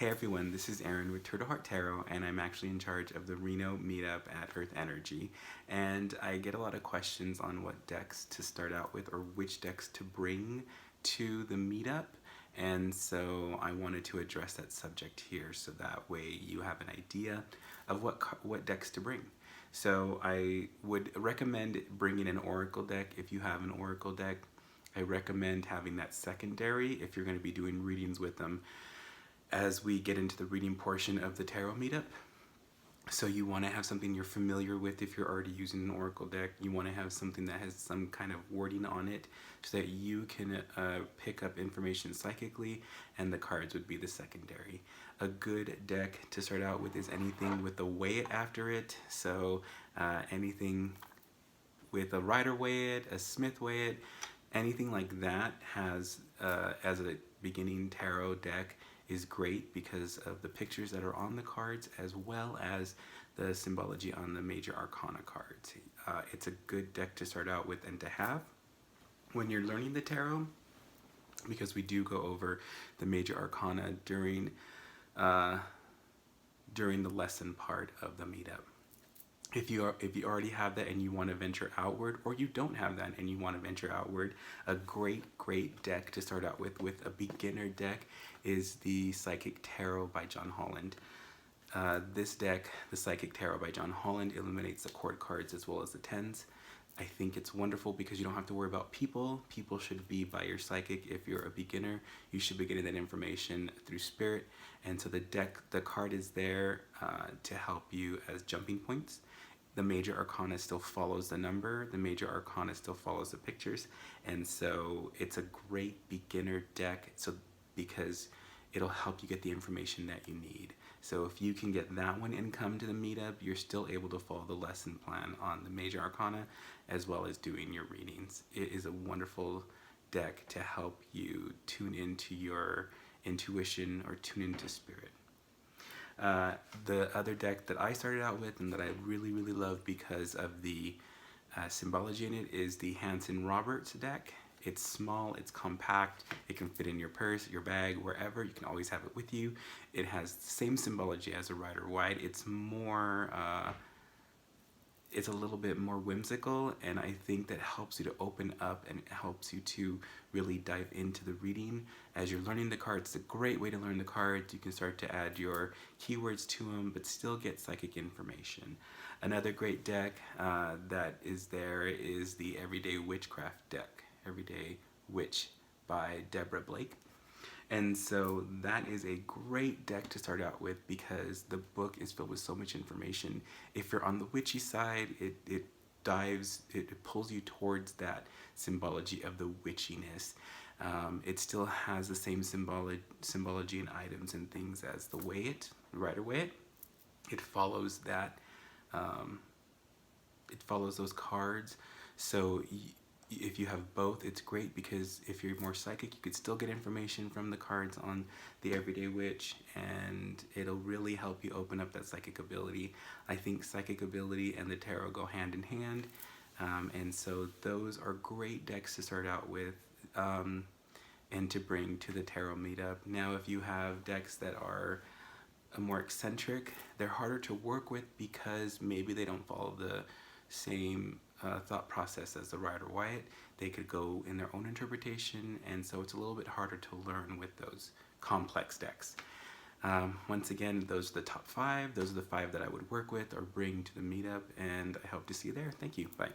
Hey everyone, this is Aaron with Turtle Heart Tarot, and I'm actually in charge of the Reno Meetup at Earth Energy. And I get a lot of questions on what decks to start out with or which decks to bring to the meetup. And so I wanted to address that subject here so that way you have an idea of what decks to bring. So I would recommend bringing an Oracle deck if you have an Oracle deck. I recommend having that secondary if you're going to be doing readings with them as we get into the reading portion of the tarot meetup. So you want to have something you're familiar with if you're already using an Oracle deck. You want to have something that has some kind of wording on it so that you can pick up information psychically, and the cards would be the secondary. A good deck to start out with is anything with a Waite after it. So anything with a Rider Waite, a Smith Waite, anything like that has as a beginning tarot deck is great because of the pictures that are on the cards as well as the symbology on the major arcana cards. It's a good deck to start out with and to have when you're learning the tarot, because we do go over the major arcana during the lesson part of the meetup. If you already have that and you want to venture outward, or you don't have that and you want to venture outward, a great deck to start out with a beginner deck is the Psychic Tarot by John Holland. This deck, the Psychic Tarot by John Holland, eliminates the court cards as well as the tens. I think it's wonderful because you don't have to worry about people. People should be by your psychic. If you're a beginner, you should be getting that information through spirit. And so the card is there to help you as jumping points. The major arcana still follows the number. The major arcana still follows the pictures. And so it's a great beginner deck because it'll help you get the information that you need. So if you can get that one and come to the meetup, you're still able to follow the lesson plan on the major arcana as well as doing your readings. It is a wonderful deck to help you tune into your intuition or tune into spirit. The other deck that I started out with and that I really love because of the symbology in it is the Hanson Roberts deck. It's small, it's compact, it can fit in your purse, your bag, wherever. You can always have it with you. It has the same symbology as a Rider Waite. It's more, it's a little bit more whimsical, and I think that helps you to open up and helps you to really dive into the reading. As you're learning the cards, it's a great way to learn the cards. You can start to add your keywords to them, but still get psychic information. Another great deck that is there is the Everyday Witchcraft deck, Everyday Witch by Deborah. And so that is a great deck to start out with because the book is filled with so much information. If you're on the witchy side, it pulls you towards that symbology of the witchiness. It still has the same symbology and items and things as the Waite, Rider Waite. It follows that, it follows those cards. So if you have both, it's great because if you're more psychic, you could still get information from the cards on the Everyday Witch, and it'll really help you open up that psychic ability. I think psychic ability and the tarot go hand in hand, and so those are great decks to start out with and to bring to the tarot meetup. Now, if you have decks that are more eccentric, they're harder to work with because maybe they don't follow the same thought process as the Rider Waite. They could go in their own interpretation, and so it's a little bit harder to learn with those complex decks. Once again, those are the top 5. Those are the 5 that I would work with or bring to the meetup, and I hope to see you there. Thank you. Bye.